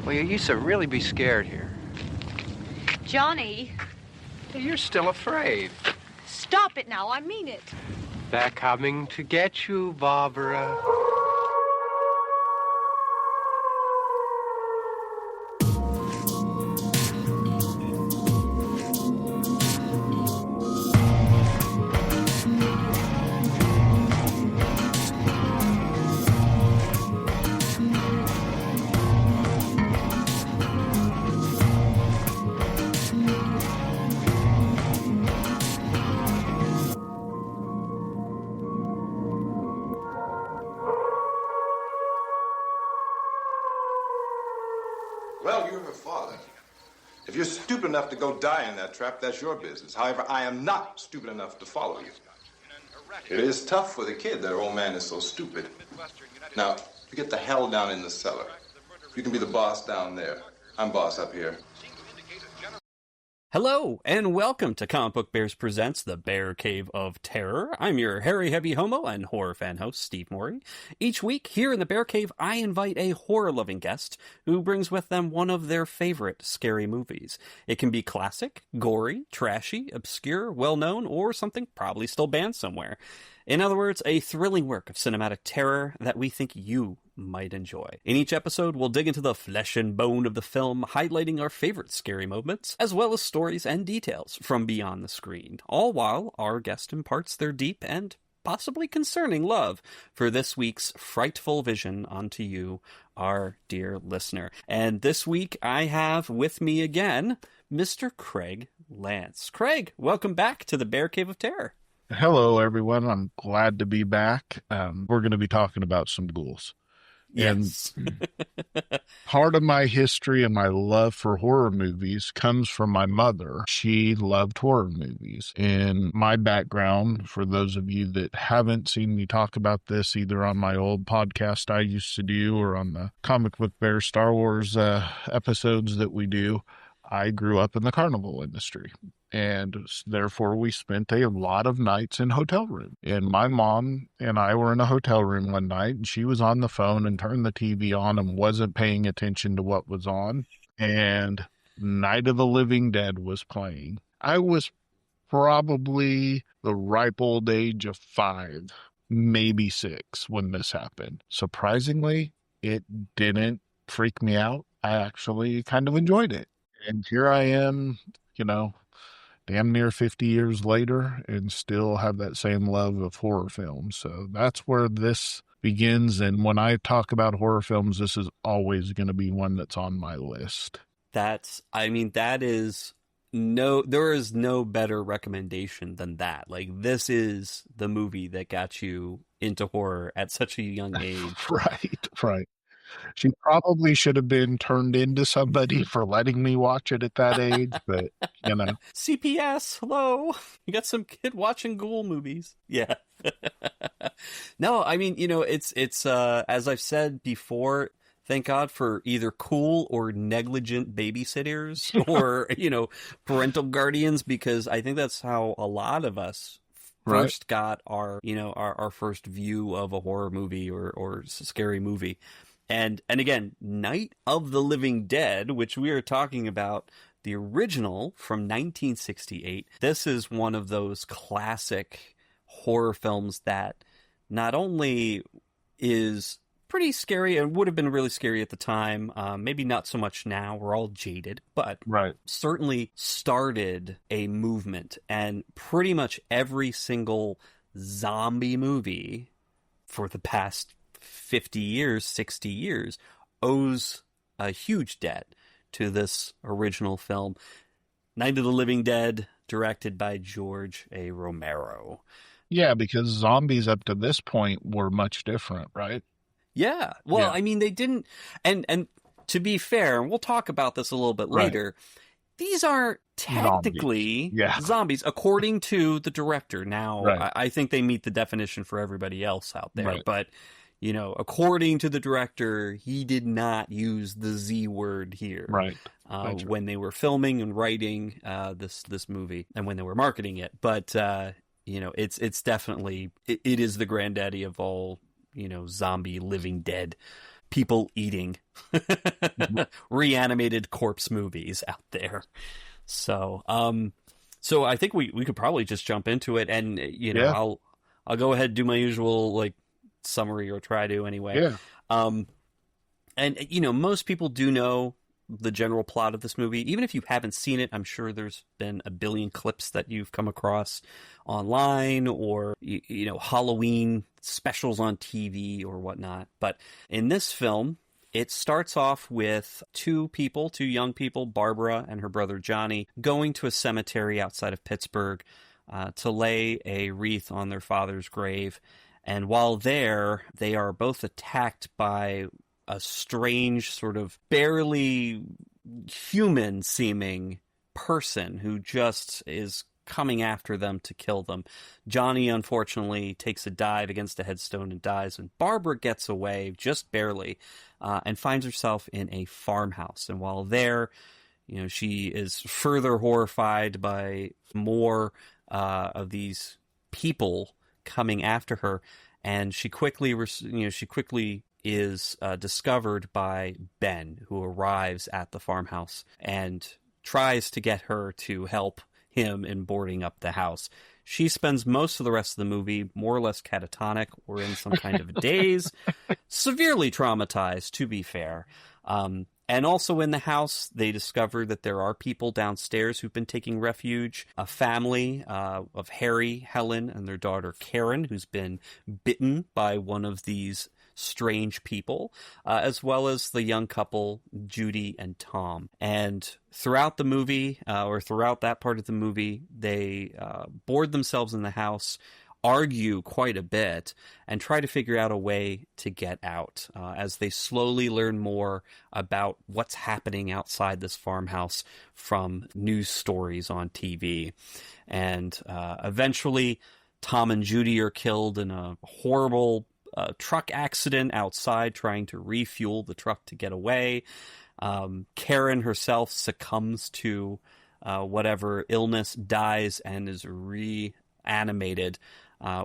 Well, you used to really be scared here. Johnny. You're still afraid. Stop it now, I mean it. They're coming to get you, Barbara. Well, you're her father. If you're stupid enough to go die in that trap, that's your business. However, I am not stupid enough to follow you. It is tough for the kid that her old man is so stupid. Now, you get the hell down in the cellar. You can be the boss down there. I'm boss up here. Hello, and welcome to Comic Book Bears Presents The Bear Cave of Terror. I'm your hairy, heavy homo and horror fan host, Steve Morey. Each week, here in the Bear Cave, I invite a horror-loving guest who brings with them one of their favorite scary movies. It can be classic, gory, trashy, obscure, well-known, or something probably still banned somewhere. In other words, a thrilling work of cinematic terror that we think you might enjoy. In each episode, we'll dig into the flesh and bone of the film, highlighting our favorite scary moments, as well as stories and details from beyond the screen, all while our guest imparts their deep and possibly concerning love for this week's frightful vision onto you, our dear listener. And this week, I have with me again, Mr. Craig Lance. Craig, welcome back to the Bear Cave of Terror. Hello, everyone. I'm glad to be back. We're going to be talking about some ghouls. Yes. And part of my history and my love for horror movies comes from my mother. She loved horror movies. In my background, for those of you that haven't seen me talk about this either on my old podcast I used to do or on the Comic Book Bear Star Wars episodes that we do, I grew up in the carnival industry. And therefore, we spent a lot of nights in hotel rooms. And my mom and I were in a hotel room one night, and she was on the phone and turned the TV on and wasn't paying attention to what was on. And Night of the Living Dead was playing. I was probably the ripe old age of 5, maybe 6 when this happened. Surprisingly, it didn't freak me out. I actually kind of enjoyed it. And here I am, damn near 50 years later and still have that same love of horror films. So that's where this begins. And when I talk about horror films, this is always going to be one that's on my list. There is no better recommendation than that. Like, this is the movie that got you into horror at such a young age. Right. She probably should have been turned into somebody for letting me watch it at that age, but, CPS, hello. You got some kid watching ghoul movies. Yeah. No, I mean, it's as I've said before, thank God for either cool or negligent babysitters or, parental guardians, because I think that's how a lot of us first got our first view of a horror movie or scary movie. And again, Night of the Living Dead, which we are talking about, the original from 1968. This is one of those classic horror films that not only is pretty scary and would have been really scary at the time, maybe not so much now, we're all jaded, but certainly started a movement. And pretty much every single zombie movie for the past 50 years, 60 years, owes a huge debt to this original film. Night of the Living Dead, directed by George A. Romero. Yeah, because zombies up to this point were much different, right? Yeah. Well, I mean, they didn't... And to be fair, and we'll talk about this a little bit later, these are technically zombies, according to the director. Now, I think they meet the definition for everybody else out there, but... according to the director, he did not use the Z word here. When they were filming and writing this movie and when they were marketing it. But, it's definitely, it is the granddaddy of all, zombie living dead people eating reanimated corpse movies out there. So, so I think we could probably just jump into it, and I'll go ahead and do my usual like summary, or try to anyway. Yeah. And most people do know the general plot of this movie. Even if you haven't seen it, I'm sure there's been a billion clips that you've come across online, or Halloween specials on TV or whatnot. But in this film, it starts off with two young people, Barbara and her brother Johnny, going to a cemetery outside of Pittsburgh to lay a wreath on their father's grave. And while there, they are both attacked by a strange, sort of barely human-seeming person who just is coming after them to kill them. Johnny, unfortunately, takes a dive against a headstone and dies, and Barbara gets away, just barely, and finds herself in a farmhouse. And while there, she is further horrified by more of these people coming after her, and she quickly is discovered by Ben, who arrives at the farmhouse and tries to get her to help him in boarding up the house. She spends most of the rest of the movie more or less catatonic or in some kind of a daze, severely traumatized, to be fair. And also in the house, they discover that there are people downstairs who've been taking refuge. A family of Harry, Helen, and their daughter Karen, who's been bitten by one of these strange people, as well as the young couple, Judy and Tom. And throughout the movie, or throughout that part of the movie, they board themselves in the house, argue quite a bit, and try to figure out a way to get out as they slowly learn more about what's happening outside this farmhouse from news stories on TV. And eventually, Tom and Judy are killed in a horrible truck accident outside, trying to refuel the truck to get away. Karen herself succumbs to whatever illness, dies, and is reanimated,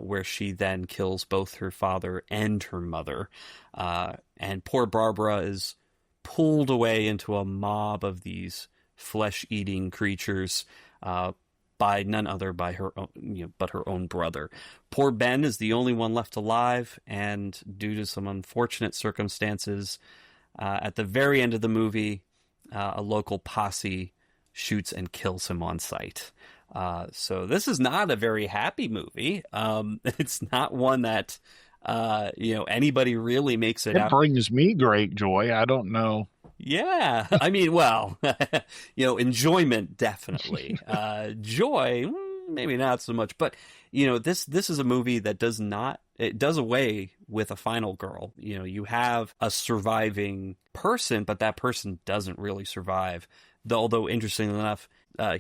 where she then kills both her father and her mother. And poor Barbara is pulled away into a mob of these flesh-eating creatures, by none other by her own, but her own brother. Poor Ben is the only one left alive, and due to some unfortunate circumstances, at the very end of the movie, a local posse shoots and kills him on sight. So this is not a very happy movie. It's not one that anybody really makes it out. It brings me great joy. I don't know. Yeah, I mean, well, enjoyment, definitely. Joy, maybe not so much. But, this is a movie that does away with a final girl. You have a surviving person, but that person doesn't really survive. Although, interestingly enough,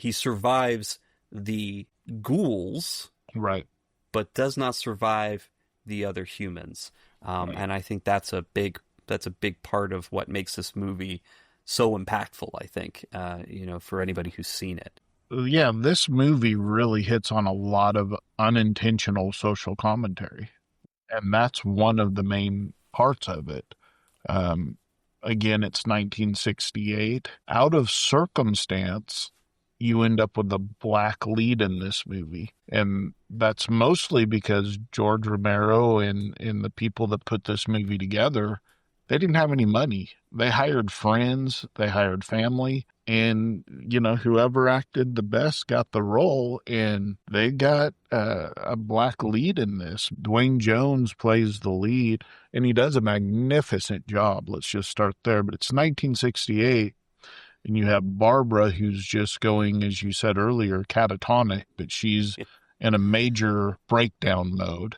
he survives the ghouls, right, but does not survive the other humans. Right. And I think that's a big part of what makes this movie so impactful, I think, for anybody who's seen it. Yeah, this movie really hits on a lot of unintentional social commentary, and that's one of the main parts of it. Again, it's 1968. Out of circumstance, you end up with a black lead in this movie. And that's mostly because George Romero and the people that put this movie together, they didn't have any money. They hired friends, they hired family, and, whoever acted the best got the role, and they got a black lead in this. Dwayne Jones plays the lead, and he does a magnificent job. Let's just start there. But it's 1968. And you have Barbara, who's just going, as you said earlier, catatonic, but she's in a major breakdown mode,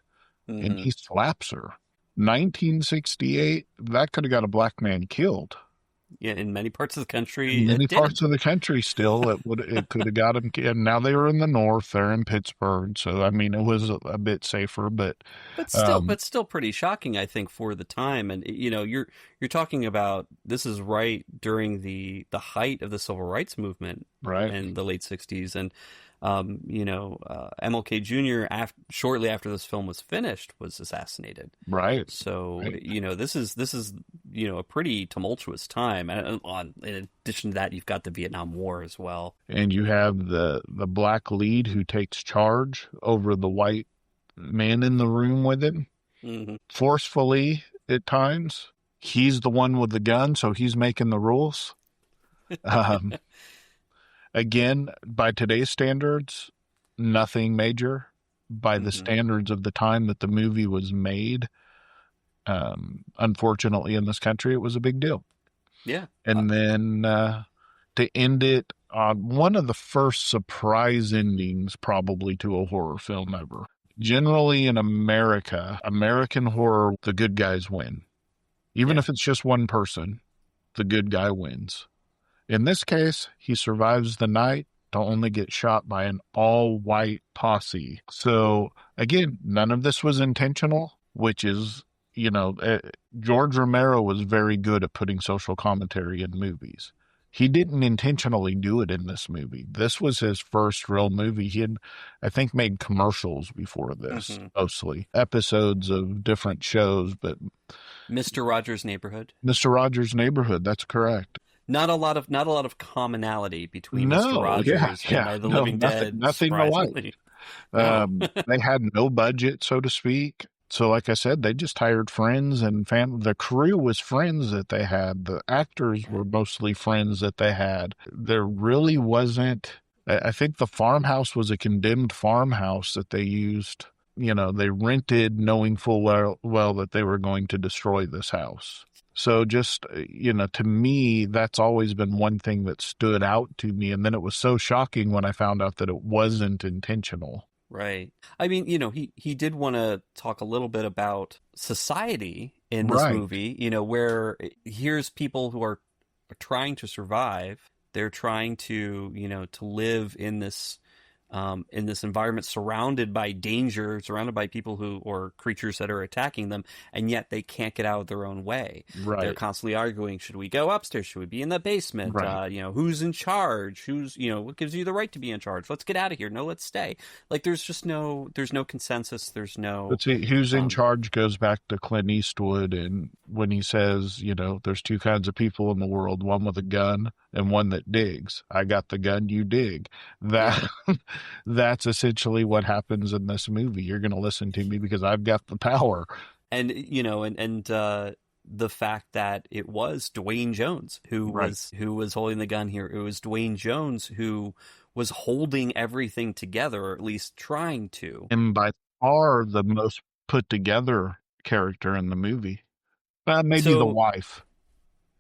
and he slaps her. 1968, that could have got a black man killed. Yeah, in many parts of the country. In many parts of the country still, it could have got him killed. Now they were in the north, they're in Pittsburgh, so I mean it was a bit safer, but still pretty shocking, I think, for the time. And you're talking about, this is right during the height of the civil rights movement Right. in the late 60s. And, MLK Jr., shortly after this film was finished, was assassinated. Right. So, Right. this is, a pretty tumultuous time. And in addition to that, you've got the Vietnam War as well. And you have the black lead who takes charge over the white man in the room with him, forcefully at times. He's the one with the gun, so he's making the rules. Again, by today's standards, nothing major. By the standards of the time that the movie was made, unfortunately in this country, it was a big deal. Yeah. And then to end it on one of the first surprise endings probably to a horror film ever. Generally in American horror, the good guys win. Even if it's just one person, the good guy wins. In this case, he survives the night to only get shot by an all-white posse. So, again, none of this was intentional, which is, George Romero was very good at putting social commentary in movies. He didn't intentionally do it in this movie. This was his first real movie. He had, I think, made commercials before this, mostly. Episodes of different shows, but... Mr. Rogers' Neighborhood. Mr. Rogers' Neighborhood, that's correct. Not a lot of commonality between Mr. Rogers and Night of the Living Dead. Nothing alike. They had no budget, so to speak. So, like I said, they just hired friends and family. The crew was friends that they had. The actors were mostly friends that they had. There really wasn't. I think the farmhouse was a condemned farmhouse that they used. They rented, knowing full well that they were going to destroy this house. So just, to me, that's always been one thing that stood out to me. And then it was so shocking when I found out that it wasn't intentional. Right. I mean, he did want to talk a little bit about society in this movie, where here's people who are trying to survive. They're trying to, to live in this environment, surrounded by danger, surrounded by people or creatures that are attacking them, and yet they can't get out of their own way. Right. They're constantly arguing, should we go upstairs? Should we be in the basement? Right. Who's in charge? What gives you the right to be in charge? Let's get out of here. No, let's stay. Like, there's no consensus. There's no... Let's see, who's in charge goes back to Clint Eastwood, and when he says, there's two kinds of people in the world, one with a gun and one that digs. I got the gun, you dig. That's essentially what happens in this movie. You're going to listen to me because I've got the power. And, the fact that it was Dwayne Jones who was holding the gun here. It was Dwayne Jones who was holding everything together, or at least trying to. And by far the most put together character in the movie. Maybe the wife.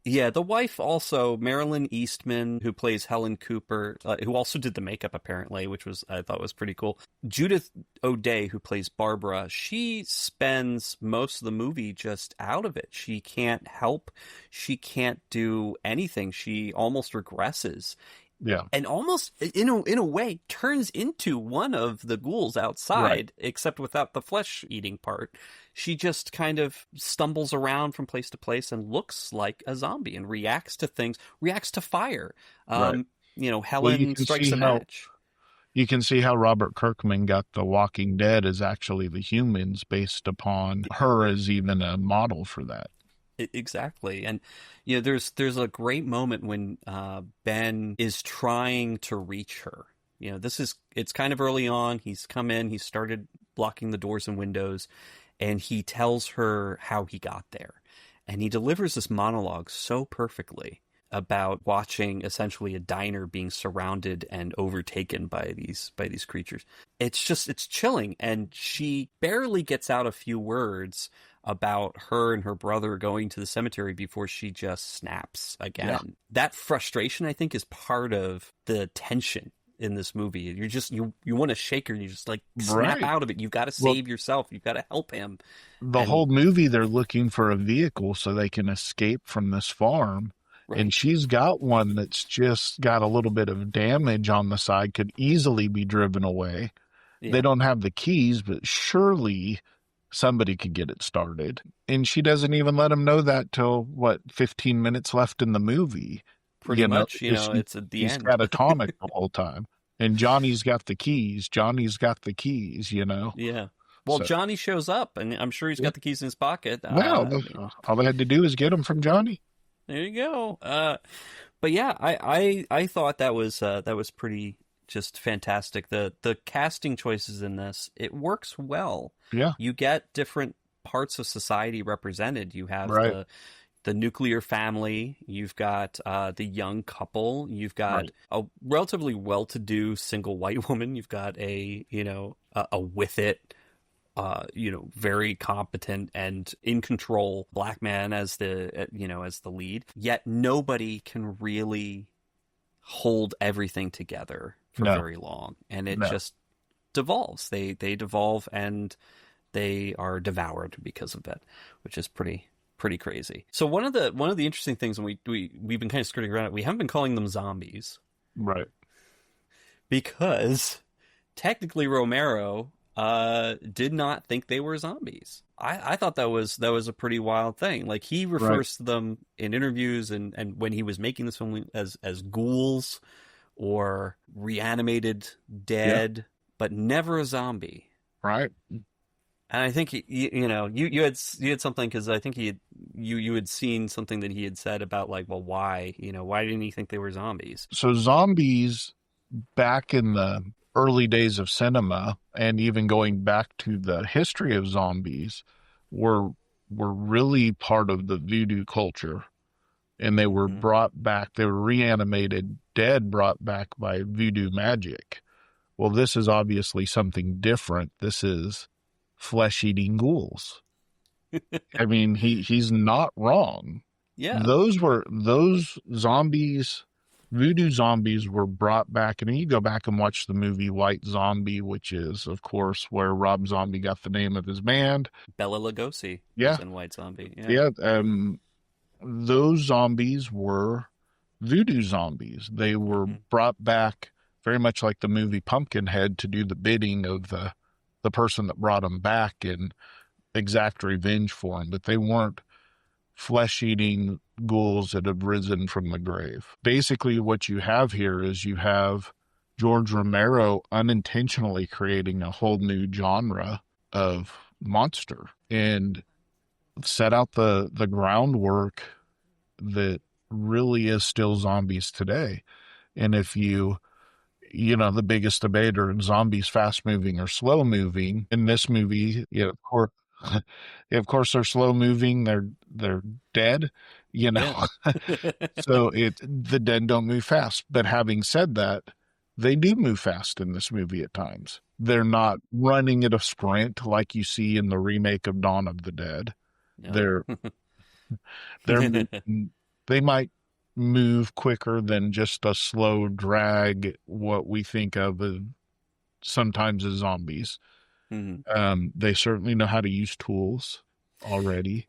Yeah, the wife also, Marilyn Eastman, who plays Helen Cooper, who also did the makeup apparently, which I thought was pretty cool. Judith O'Dea, who plays Barbara, she spends most of the movie just out of it. She can't help. She can't do anything. She almost regresses. Yeah. And almost, in a way, turns into one of the ghouls outside, except without the flesh-eating part. She just kind of stumbles around from place to place and looks like a zombie and reacts to things, reacts to fire. Helen strikes a match. You can see how Robert Kirkman got The Walking Dead as actually the humans, based upon her as even a model for that. Exactly. And there's a great moment when Ben is trying to reach her. It's kind of early on. He's come in, he started blocking the doors and windows, and he tells her how he got there. And he delivers this monologue so perfectly about watching essentially a diner being surrounded and overtaken by these creatures. It's chilling. And she barely gets out a few words about her and her brother going to the cemetery before she just snaps again. Yeah. That frustration, I think, is part of the tension in this movie. You're just, you want to shake her and you just like snap out of it. You've got to save yourself. You've got to help him. The whole movie, they're looking for a vehicle so they can escape from this farm. Right. And she's got one that's just got a little bit of damage on the side, could easily be driven away. Yeah. They don't have the keys, but surely somebody could get it started. And she doesn't even let him know that till, 15 minutes left in the movie. pretty much, it's- it's at the he's end. catatonic the whole time. And Johnny's got the keys. Johnny's got the keys, Yeah. Well, So, Johnny shows up, and I'm sure he's got the keys in his pocket. well, all they had to do is get them from Johnny. There you go. But yeah, I thought that was pretty just fantastic. The casting choices in this, it works well. Yeah. You get different parts of society represented. You have Right. the nuclear family. You've got the young couple. You've got Right. a relatively well-to-do single white woman. You've got a with it, very competent and in control black man as the lead. Yet nobody can really hold everything together for No. very long, and it No. just devolves. They devolve and they are devoured because of it, which is pretty crazy. So one of the interesting things, and we've been kind of skirting around it, we haven't been calling them zombies Right. because technically Romero did not think they were zombies. I thought that was a pretty wild thing. Like, he refers to them in interviews and when he was making this film as ghouls or reanimated dead, but never a zombie. Right. And I think you had something, because I think you had seen something that he had said about, like, well, why didn't he think they were zombies? So zombies back in the early days of cinema, and even going back to the history of zombies, were really part of the voodoo culture, and they were brought back. They were reanimated dead, brought back by voodoo magic. Well, this is obviously something different. This is flesh-eating ghouls. I mean, he's not wrong. Yeah. Those zombies, voodoo zombies, were brought back. And you go back and watch the movie White Zombie, which is, of course, where Rob Zombie got the name of his band. Bela Lugosi Yeah. was in White Zombie. Yeah. Those zombies were voodoo zombies. They were brought back very much like the movie Pumpkinhead to do the bidding of the person that brought them back and exact revenge for them. But they weren't flesh-eating ghouls that have risen from the grave. Basically, what you have here is you have George Romero unintentionally creating a whole new genre of monster and set out the groundwork that really is still zombies today. And if the biggest debate are zombies fast moving or slow moving. In this movie, of course they're slow moving. They're dead, Yeah. So the dead don't move fast. But having said that, they do move fast in this movie at times. They're not running at a sprint like you see in the remake of Dawn of the Dead. No. They might move quicker than just a slow drag, what we think of as sometimes as zombies. They certainly know how to use tools already.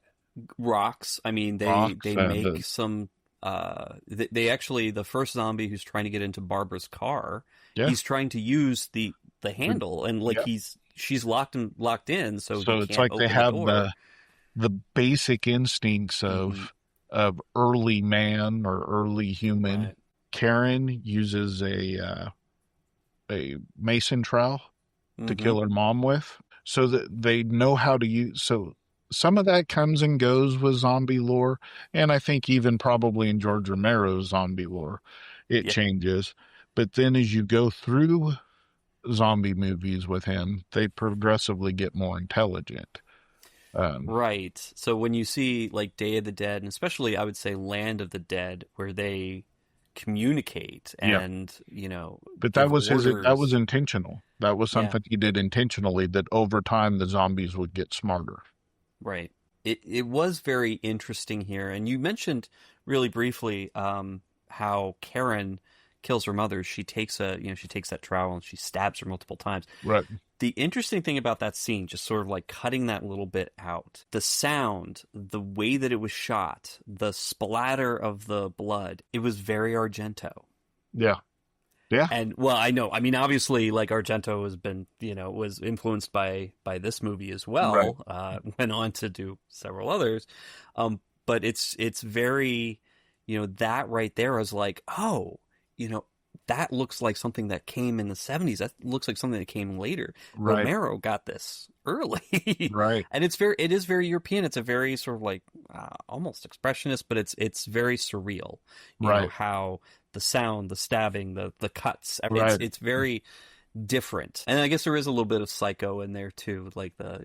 Rocks. I mean, they make some. They actually, the first zombie who's trying to get into Barbara's car, he's trying to use the handle, and she's locked in, so it's can't like open they have the door. the basic instincts of early man or early human. Right. Karen uses a mason trowel to kill her mom with, so that they know how to use. So some of that comes and goes with zombie lore, and I think even probably in George Romero's zombie lore, it changes. But then as you go through zombie movies with him, they progressively get more intelligent. Right. So when you see like Day of the Dead, and especially I would say Land of the Dead, where they communicate and but that give was orders. that was intentional. That was something he did intentionally, that over time the zombies would get smarter. Right. It was very interesting here, and you mentioned really briefly how Karen kills her mother. She takes that trowel and she stabs her multiple times. Right. The interesting thing about that scene, just sort of like cutting that little bit out, the sound, the way that it was shot, the splatter of the blood, it was very Argento. Yeah. Yeah. And well, I know. I mean, obviously, like Argento has been, was influenced by this movie as well. Right. Went on to do several others, but it's very, that right there is like, oh, that looks like something that came in the 70s. That looks like something that came later. Right. Romero got this early. Right. And it is very European. It's a very sort of like almost expressionist, but it's very surreal. You know, how the sound, the stabbing, the cuts, it's very different. And I guess there is a little bit of Psycho in there too, like the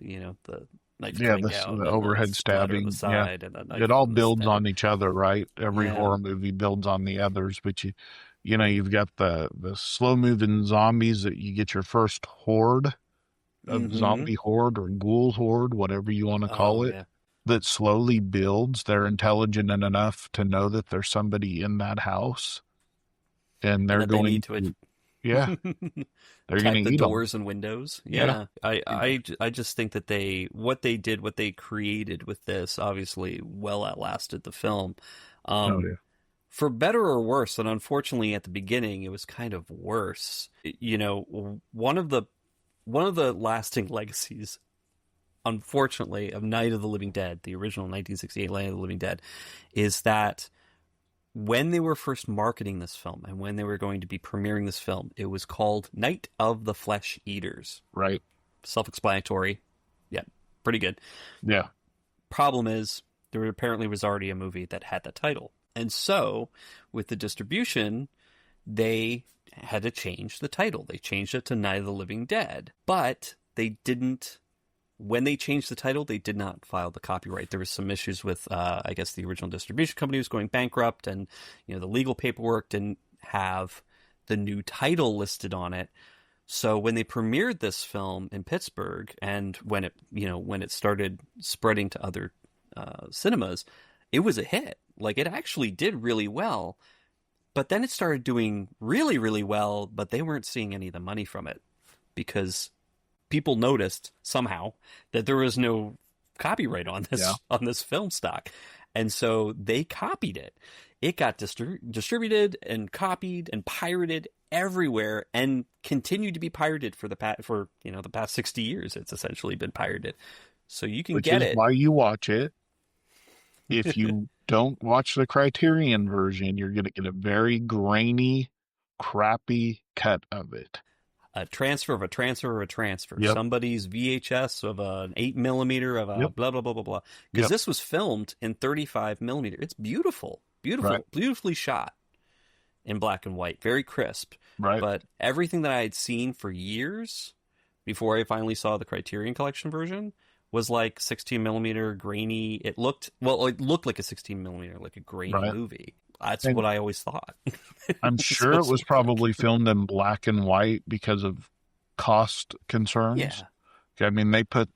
knife coming out, the overhead stabbing. It all builds on each other, right? Every horror movie builds on the others, but you've got the slow moving zombies that you get your first horde of zombie horde or ghoul horde, whatever you want to call it, that slowly builds. They're intelligent enough to know that there's somebody in that house, and they're going to they're going to eat doors them. and windows. I just think that what they created with this obviously well outlasted the film. For better or worse, and unfortunately at the beginning it was kind of worse. One of the lasting legacies, unfortunately, of Night of the Living Dead, the original 1968 Night of the Living Dead, is that when they were first marketing this film and when they were going to be premiering this film, it was called Night of the Flesh Eaters. Right. Self-explanatory. Yeah, pretty good. Yeah. Problem is, there apparently was already a movie that had that title. And so, with the distribution, they had to change the title. They changed it to Night of the Living Dead. But they didn't... When they changed the title, they did not file the copyright. There was some issues with, I guess, the original distribution company was going bankrupt, and the legal paperwork didn't have the new title listed on it. So when they premiered this film in Pittsburgh, and when it started spreading to other cinemas, it was a hit. Like, it actually did really well. But then it started doing really, really well, but they weren't seeing any of the money from it because people noticed somehow that there was no copyright on this film stock. And so they copied it. It got distributed and copied and pirated everywhere, and continued to be pirated for the past 60 years. It's essentially been pirated. So you can get it. Which is why you watch it. If you don't watch the Criterion version, you're going to get a very grainy, crappy cut of it. A transfer of a transfer of a transfer. Yep. Somebody's VHS of an 8mm of a blah, blah, blah, blah, blah. Because this was filmed in 35mm. It's beautiful. Beautiful. Right. Beautifully shot in black and white. Very crisp. Right. But everything that I had seen for years before I finally saw the Criterion Collection version was like 16mm grainy. It looked like a 16mm, like a grainy movie. That's what I always thought. I'm sure it was probably filmed in black and white because of cost concerns. Yeah. I mean, they put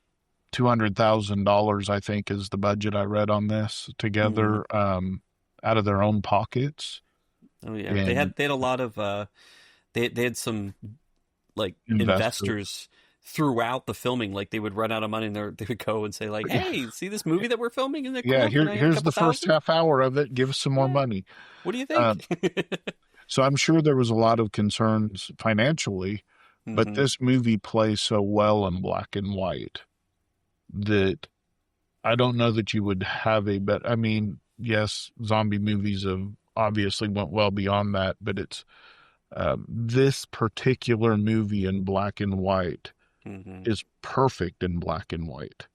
$200,000, I think, is the budget I read on this together out of their own pockets. Oh yeah, and they had a lot of they had some like investors throughout the filming. Like, they would run out of money and they would go and say like, "Hey, see this movie that we're filming? Isn't it cool? Yeah, here's the first half hour of it. Give us some more money. What do you think?" So I'm sure there was a lot of concerns financially, but this movie plays so well in black and white that I don't know that you would have a bet. I mean, yes, zombie movies have obviously went well beyond that, but it's this particular movie in black and white is perfect in black and white.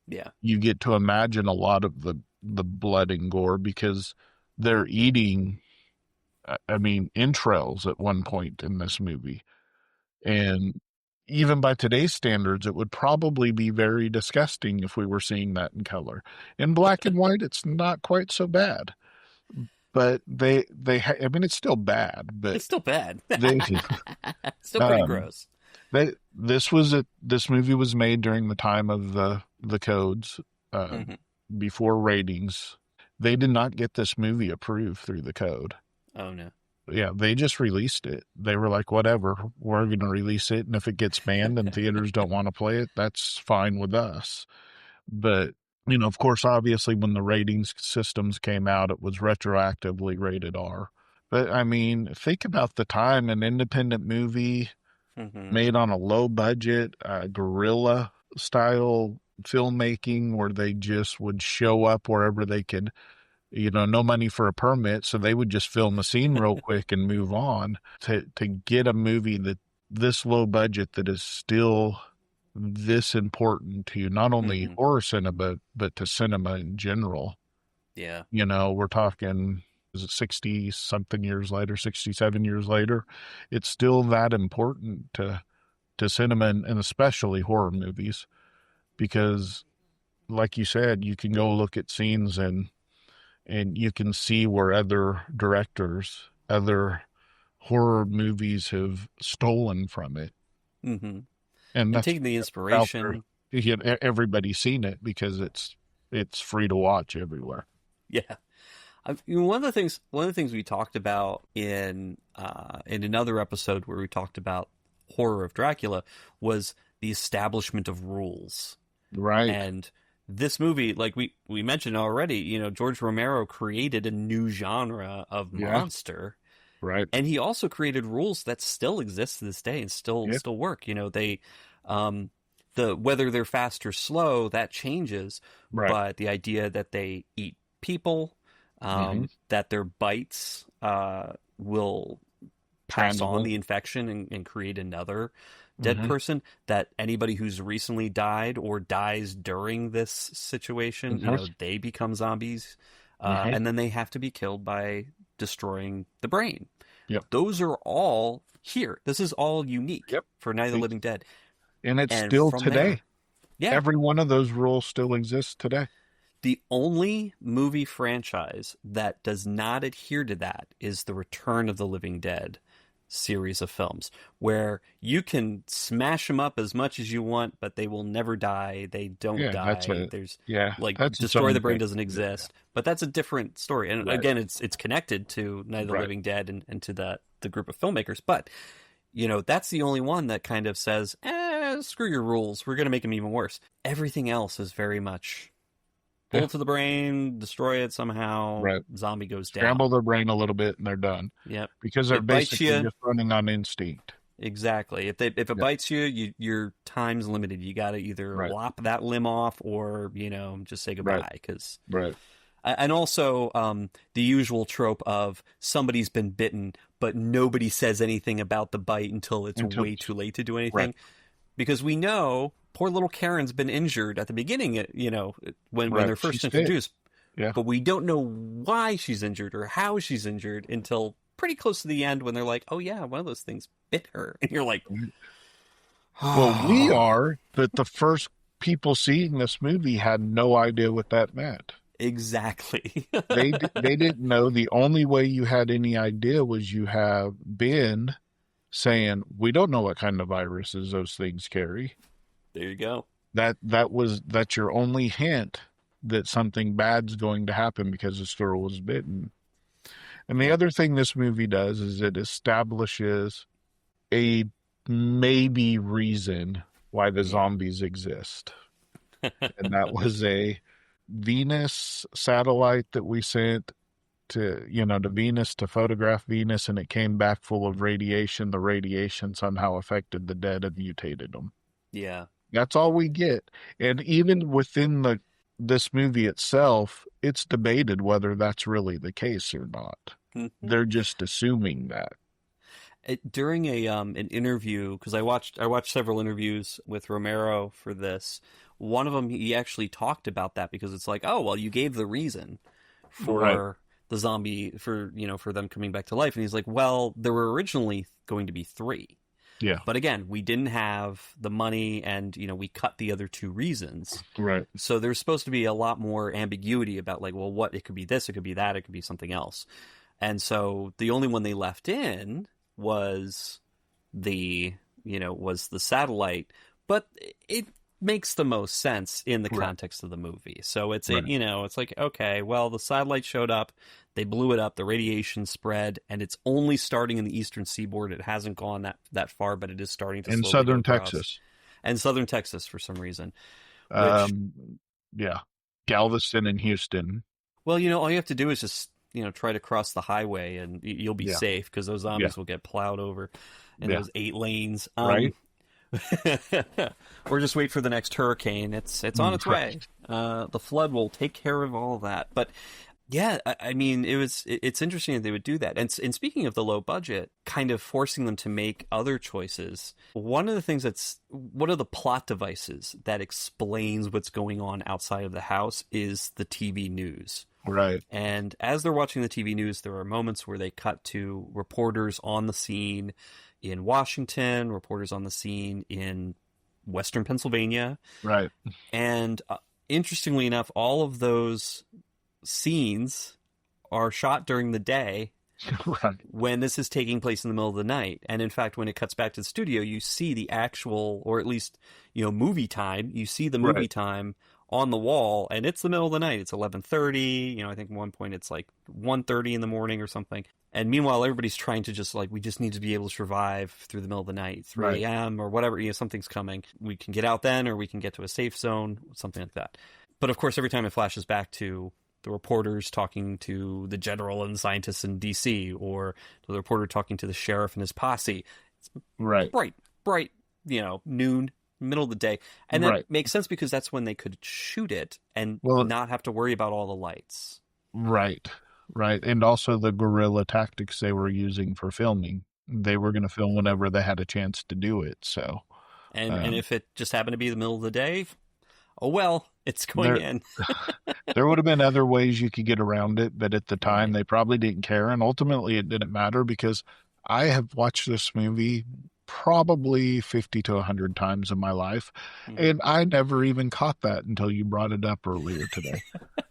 Yeah. You get to imagine a lot of the blood and gore because they're eating, entrails at one point in this movie. And even by today's standards, it would probably be very disgusting if we were seeing that in color. In black and white, it's not quite so bad. But it's still bad. But it's still bad. Still pretty gross. This movie was made during the time of the codes, before ratings. They did not get this movie approved through the code. Oh no. Yeah, they just released it. They were like, whatever, we're going to release it, and if it gets banned and theaters don't want to play it, that's fine with us. But of course, obviously, when the ratings systems came out, it was retroactively rated R. But think about the time, an independent movie made on a low budget, guerrilla style filmmaking, where they just would show up wherever they could no money for a permit, so they would just film a scene real quick and move on. To get a movie that this low budget that is still this important to not only horror cinema but to cinema in general. Yeah. We're talking, is it 60 something years later, 67 years later? It's still that important to cinema and especially horror movies, because like you said, you can go look at scenes and you can see where other directors, other horror movies have stolen from it. Mm-hmm. And that's taking the inspiration. Everybody's seen it because it's free to watch everywhere. Yeah. One of the things we talked about in another episode where we talked about horror of Dracula was the establishment of rules. Right. And this movie, like we mentioned already, George Romero created a new genre of monster. Right. And he also created rules that still exist to this day and still work. They whether they're fast or slow, that changes. Right. But the idea that they eat people, that their bites will pass on the infection and create another dead person, that anybody who's recently died or dies during this situation, they become zombies, and then they have to be killed by destroying the brain. Yep. Those are all here. This is all unique for Night of the Living Dead. And it's still today. Yeah. Every one of those rules still exists today. The only movie franchise that does not adhere to that is the Return of the Living Dead series of films, where you can smash them up as much as you want, but they will never die. They don't die. Destroy the Brain doesn't exist. But that's a different story. And again, it's connected to Night of the Living Dead and to the group of filmmakers. But, that's the only one that kind of says, screw your rules. We're going to make them even worse. Everything else is very much bullet to the brain, destroy it somehow, zombie goes down. Scramble their brain a little bit and they're done. Yep. Because they're basically just running on instinct. Exactly. If it bites you, your time's limited. You got to either lop that limb off or, just say goodbye. And also the usual trope of somebody's been bitten, but nobody says anything about the bite until it's way too late to do anything. Because we know poor little Karen's been injured at the beginning, when they're first introduced. Yeah. But we don't know why she's injured or how she's injured until pretty close to the end when they're like, oh, yeah, one of those things bit her. And you're like, well, we are, but the first people seeing this movie had no idea what that meant. Exactly. They didn't know. The only way you had any idea was you have Ben saying, we don't know what kind of viruses those things carry. There you go. That's your only hint that something bad's going to happen because this girl was bitten. And the other thing this movie does is it establishes a maybe reason why the zombies exist. And that was a Venus satellite that we sent to Venus to photograph Venus, and it came back full of radiation. The radiation somehow affected the dead and mutated them. Yeah. That's all we get. And even within this movie itself, it's debated whether that's really the case or not. They're just assuming that. During an interview, because I watched several interviews with Romero for this. One of them, he actually talked about that because it's like, oh, well, you gave the reason for the zombie, for them coming back to life. And he's like, well, there were originally going to be 3. Yeah. But again, we didn't have the money and, we cut the other 2 reasons. Right. So there's supposed to be a lot more ambiguity about like, well, what, it could be this, it could be that, it could be something else. And so the only one they left in was the satellite, but it makes the most sense in the context of the movie. So it's it's like, okay, well, the satellite showed up, they blew it up, the radiation spread, and it's only starting in the eastern seaboard. It hasn't gone that far, but it is starting to in southern Texas. And southern Texas for some reason. Galveston and Houston. Well, all you have to do is just try to cross the highway and you'll be safe because those zombies will get plowed over in those 8 lanes. Right. Or just wait for the next hurricane. It's on its way. The flood will take care of all of that. But Yeah, I mean, it's interesting that they would do that. And speaking of the low budget, kind of forcing them to make other choices. One of the plot devices that explains what's going on outside of the house is the TV news. Right. And as they're watching the TV news, there are moments where they cut to reporters on the scene in Washington, reporters on the scene in Western Pennsylvania. Right. And interestingly enough, all of those scenes are shot during the day Right. when this is taking place in the middle of the night. And in fact, when it cuts back to the studio, you see the actual, or at least, movie time. You see the movie Right. time on the wall, and it's the middle of the night. It's 11:30. I think at one point it's like 1:30 in the morning or something. And meanwhile, everybody's trying to just we just need to be able to survive through the middle of the night, 3 a.m. or whatever, something's coming. We can get out then, or we can get to a safe zone, something like that. But of course, every time it flashes back to the reporters talking to the general and scientists in D.C., or the reporter talking to the sheriff and his posse, it's Right. bright, noon, middle of the day. And that Right. makes sense because that's when they could shoot it and Well- not have to worry about all the lights. Right. Right. And also the guerrilla tactics they were using for filming. They were going to film whenever they had a chance to do it. So, And if it just happened to be the middle of the day, oh well, it's going in. there would have been other ways you could get around it, but at the time they probably didn't care. And ultimately it didn't matter because I have watched this movie probably 50 to 100 times in my life. Mhm. And I never even caught that until you brought it up earlier today.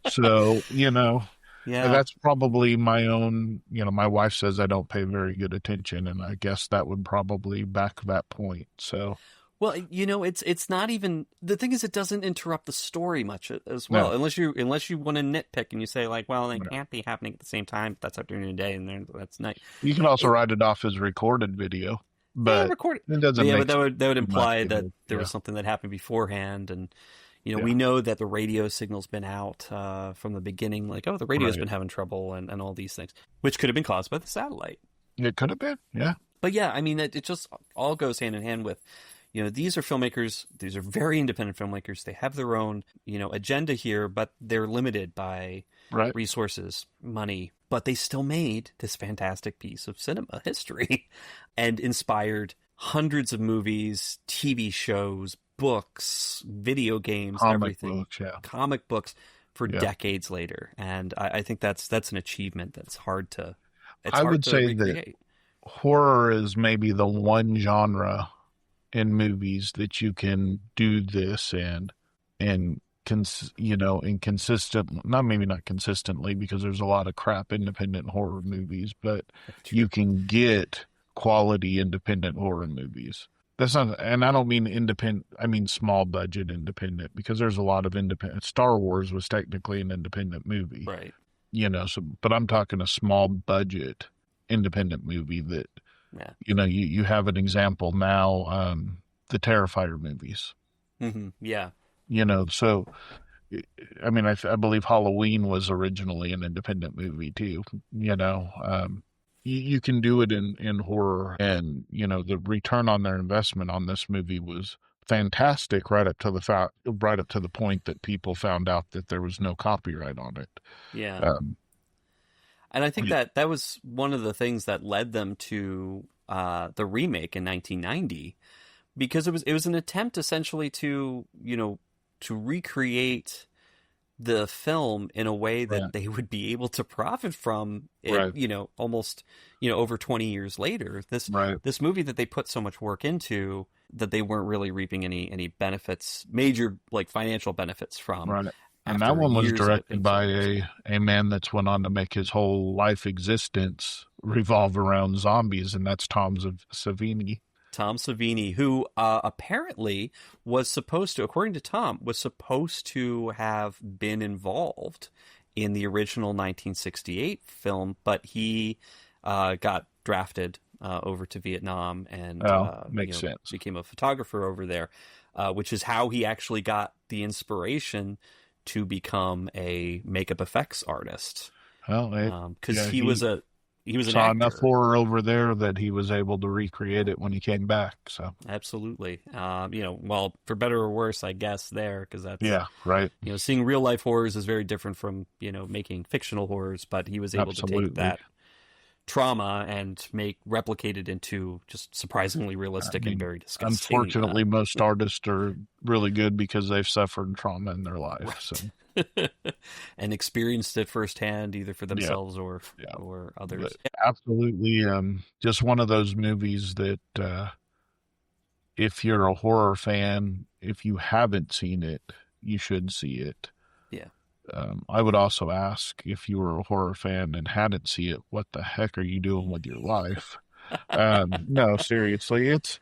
So, Yeah. that's probably my own, my wife says I don't pay very good attention, and I guess that would probably back that point. So, Well, it's not even, the thing is, it doesn't interrupt the story much as well, No. unless you want to nitpick and you say well, they Right. can't be happening at the same time. That's up during the day, and that's night. you can also write it off as recorded video, but record it doesn't Yeah, make but that would imply much that difference. there was something that happened beforehand, and we know that the radio signal's been out from the beginning. The radio's Right. been having trouble, and all these things, which could have been caused by the satellite. It could have been, yeah. But yeah, I mean, it just all goes hand in hand with, these are filmmakers. These are very independent filmmakers. They have their own, agenda here, but they're limited by Right. resources, money. But they still made this fantastic piece of cinema history and inspired hundreds of movies, TV shows, books, video games, everything. Comic books for decades later. And I think that's an achievement that's hard to I would say recreate. that horror is maybe the one genre in movies that you can do this and consistent, not consistently, because there's a lot of crap independent horror movies, but you can get quality independent horror movies. That's not, and I don't mean independent, I mean small budget independent, because there's a lot of independent. Star Wars was technically an independent movie. Right. But I'm talking a small budget independent movie that, you have an example now, the Terrifier movies. Mm-hmm. Yeah. So, I mean, I believe Halloween was originally an independent movie too, you can do it in horror, and, the return on their investment on this movie was fantastic right up to the point that people found out that there was no copyright on it. Yeah. And I think that was one of the things that led them to the remake in 1990, because it was an attempt essentially to recreate the film in a way that they would be able to profit from it, almost, over 20 years later. This movie that they put so much work into that they weren't really reaping any benefits, major financial benefits from. Right. And that one was directed by a man that's went on to make his whole life existence revolve around zombies, and that's Tom Savini. Tom Savini, who apparently was supposed to, according to Tom, was supposed to have been involved in the original 1968 film, but he got drafted over to Vietnam and makes sense. became a photographer over there, which is how he actually got the inspiration to become a makeup effects artist. Well, because he was a he was an saw enough actor. horror over there that he was able to recreate it when he came back. So Absolutely. Well, for better or worse, I guess there, because that's, yeah, right. seeing real life horrors is very different from, making fictional horrors, but he was able to take Absolutely. that trauma and replicate it into just surprisingly realistic and very disgusting. Unfortunately, most artists are really good because they've suffered trauma in their life. Right. So. And experienced it firsthand, either for themselves or others. But absolutely, just one of those movies that if you're a horror fan, if you haven't seen it, you should see it. Yeah. I would also ask, if you were a horror fan and hadn't seen it, what the heck are you doing with your life? No, seriously, it's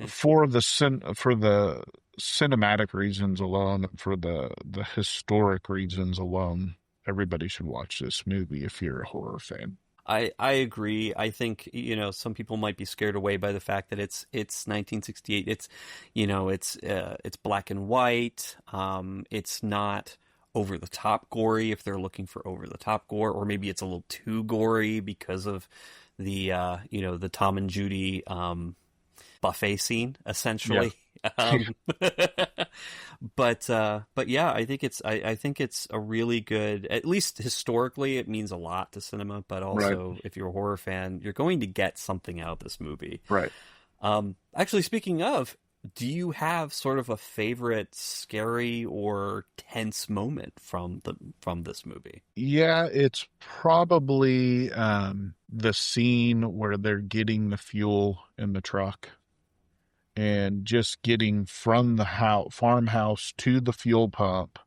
for the cinematic reasons alone, for the historic reasons alone. Everybody should watch this movie if you're a horror fan. I agree. I think, some people might be scared away by the fact that it's 1968. It's, it's black and white. It's not over the top gory if they're looking for over the top gore, or maybe it's a little too gory because of the the Tom and Judy buffet scene, essentially. Yeah. But yeah, I think it's a really good, at least historically, it means a lot to cinema, but also if you're a horror fan, you're going to get something out of this movie. Right. Actually, speaking of, do you have sort of a favorite scary or tense moment from this movie? Yeah, it's probably the scene where they're getting the fuel in the truck and just getting from the farmhouse to the fuel pump,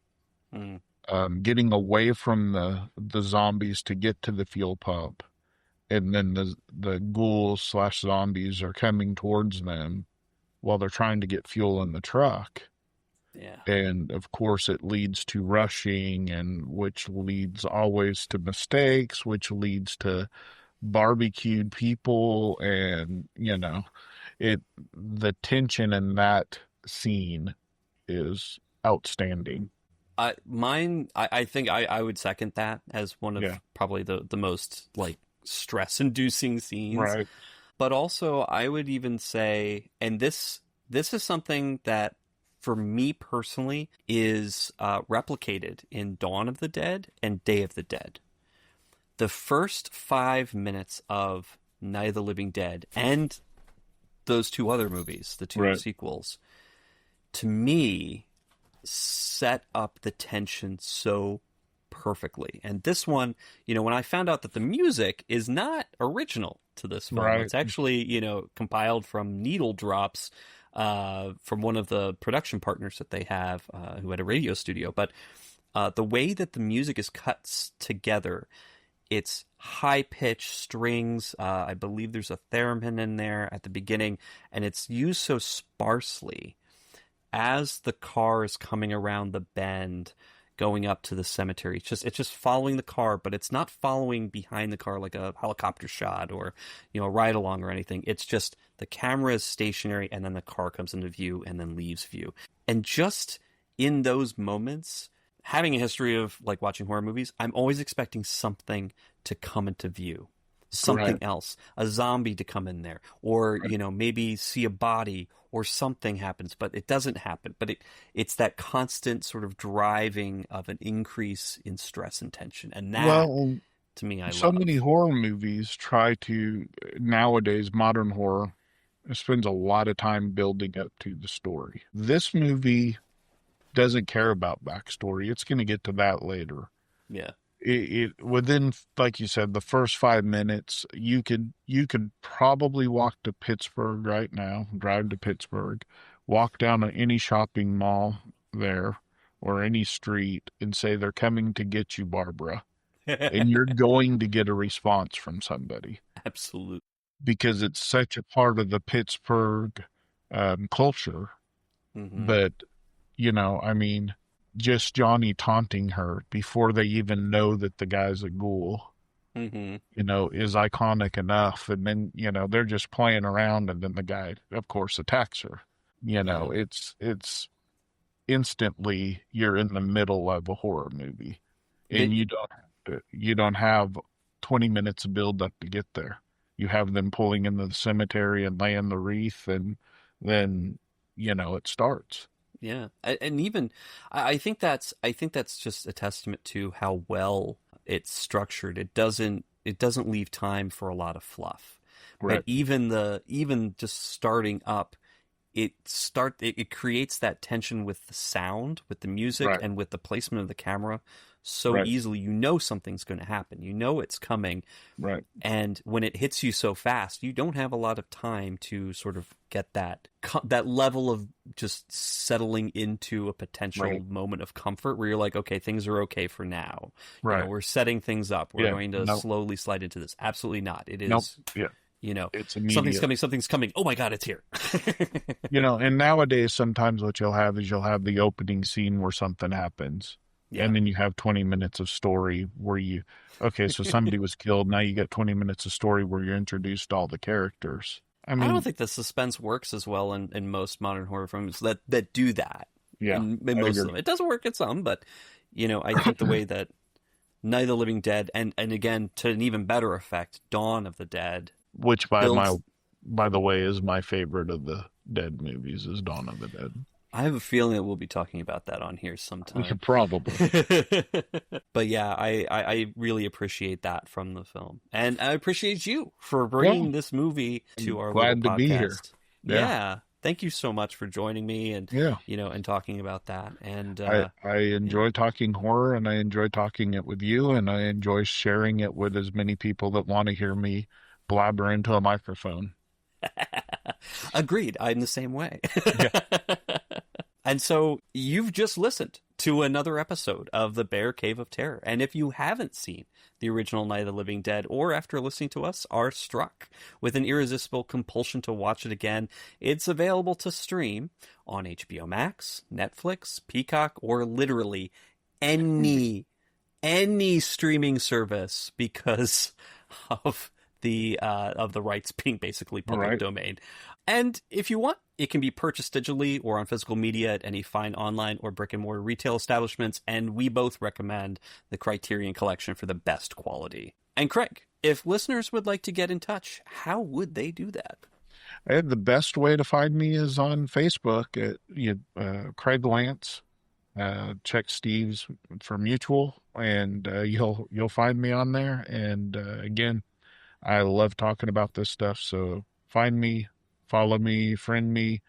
getting away from the zombies to get to the fuel pump, and then the ghouls / zombies are coming towards them while they're trying to get fuel in the truck. Yeah. And of course it leads to rushing, and which leads always to mistakes, which leads to barbecued people, and the tension in that scene is outstanding. I think I would second that as one of probably the most like stress inducing scenes. Right. But also, I would even say, and this is something that, for me personally, is replicated in Dawn of the Dead and Day of the Dead. The first 5 minutes of Night of the Living Dead and those two other movies, the two sequels, to me, set up the tension so perfectly. And this one, when I found out that the music is not original to this film, it's actually, compiled from needle drops from one of the production partners that they have who had a radio studio. But the way that the music is cut together, it's high-pitched strings. I believe there's a theremin in there at the beginning, and it's used so sparsely. As the car is coming around the bend, going up to the cemetery, it's just following the car, but it's not following behind the car like a helicopter shot or a ride along or anything. It's just the camera is stationary, and then the car comes into view and then leaves view. And just in those moments, having a history of like watching horror movies, I'm always expecting something to come into view. Something else, a zombie to come in there, or maybe see a body, or something happens, but it doesn't happen. But it's that constant sort of driving of an increase in stress and tension, and that to me, I so love. Many horror movies try to nowadays. Modern horror spends a lot of time building up to the story. This movie doesn't care about backstory. It's going to get to that later. Yeah. It within, like you said, the first 5 minutes, you could probably walk to Pittsburgh right now, drive to Pittsburgh, walk down to any shopping mall there or any street and say they're coming to get you, Barbara. And you're going to get a response from somebody. Absolutely. Because it's such a part of the Pittsburgh culture. Mm-hmm. But, just Johnny taunting her before they even know that the guy's a ghoul, is iconic enough. And then, they're just playing around, and then the guy, of course, attacks her. It's instantly you're in the middle of a horror movie, and you don't have 20 minutes of build up to get there. You have them pulling into the cemetery and laying the wreath, and then, it starts. Yeah. And even, I think that's just a testament to how well it's structured. It doesn't leave time for a lot of fluff. Right. But even just starting up, it creates that tension with the sound, with the music, Right. and with the placement of the camera so Right. easily. Something's going to happen. It's coming. Right. And when it hits you so fast, you don't have a lot of time to sort of get that level of just settling into a potential Right. moment of comfort where you're like, okay, things are okay for now. Right. We're setting things up. We're Yeah, going to nope. slowly slide into this. Absolutely not. It is, Nope. Yeah. It's immediate. something's coming. Oh my God, it's here. And nowadays, sometimes what you'll have is the opening scene where something happens. Yeah. And then you have 20 minutes of story where so somebody was killed. Now you get 20 minutes of story where you're introduced to all the characters. I mean, I don't think the suspense works as well in most modern horror films that do that. Yeah, in I most agree. of them. It doesn't work in some, but I think the way that Night of the Living Dead and again, to an even better effect, Dawn of the Dead, which builds... by the way, is my favorite of the Dead movies, is Dawn of the Dead. I have a feeling that we'll be talking about that on here sometime. Probably. But yeah, I really appreciate that from the film. And I appreciate you for bringing this movie to our glad little to be here. podcast. Yeah. Thank you so much for joining me and, and talking about that. And I enjoy talking horror, and I enjoy talking it with you, and I enjoy sharing it with as many people that want to hear me blabber into a microphone. Agreed. I'm the same way. And so you've just listened to another episode of the Bear Cave of Terror. And if you haven't seen the original Night of the Living Dead, or after listening to us are struck with an irresistible compulsion to watch it again, it's available to stream on HBO Max, Netflix, Peacock, or literally any streaming service because of the rights being basically public domain. And if you want, it can be purchased digitally or on physical media at any fine online or brick and mortar retail establishments. And we both recommend the Criterion Collection for the best quality. And Craig, if listeners would like to get in touch, how would they do that? The best way to find me is on Facebook at Craig Lance. Check Steve's for Mutual, and you'll find me on there. And again, I love talking about this stuff, so find me, follow me, friend me.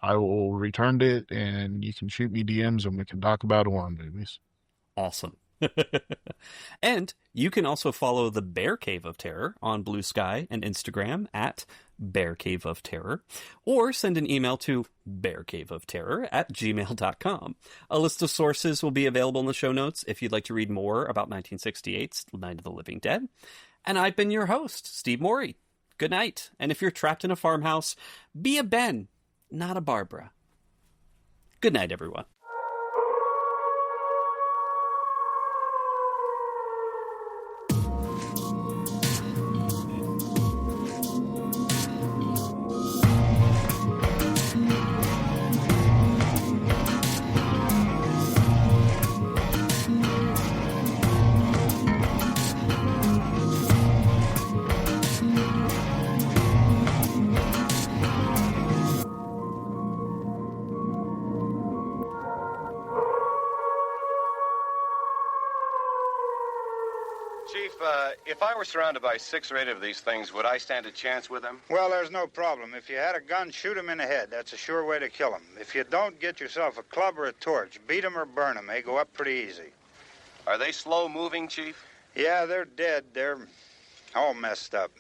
I will return it, and you can shoot me DMs, and we can talk about horror movies. Awesome. And you can also follow the Bear Cave of Terror on Blue Sky and Instagram at Bear Cave of Terror, or send an email to bearcaveofterror@gmail.com. A list of sources will be available in the show notes if you'd like to read more about 1968's Night of the Living Dead. And I've been your host, Steve Morey. Good night. And if you're trapped in a farmhouse, be a Ben, not a Barbara. Good night, everyone. Chief, if I were surrounded by 6 or 8 of these things, would I stand a chance with them? Well, there's no problem. If you had a gun, shoot him in the head. That's a sure way to kill him. If you don't, get yourself a club or a torch. Beat him or burn him. They go up pretty easy. Are they slow-moving, Chief? Yeah, they're dead. They're all messed up.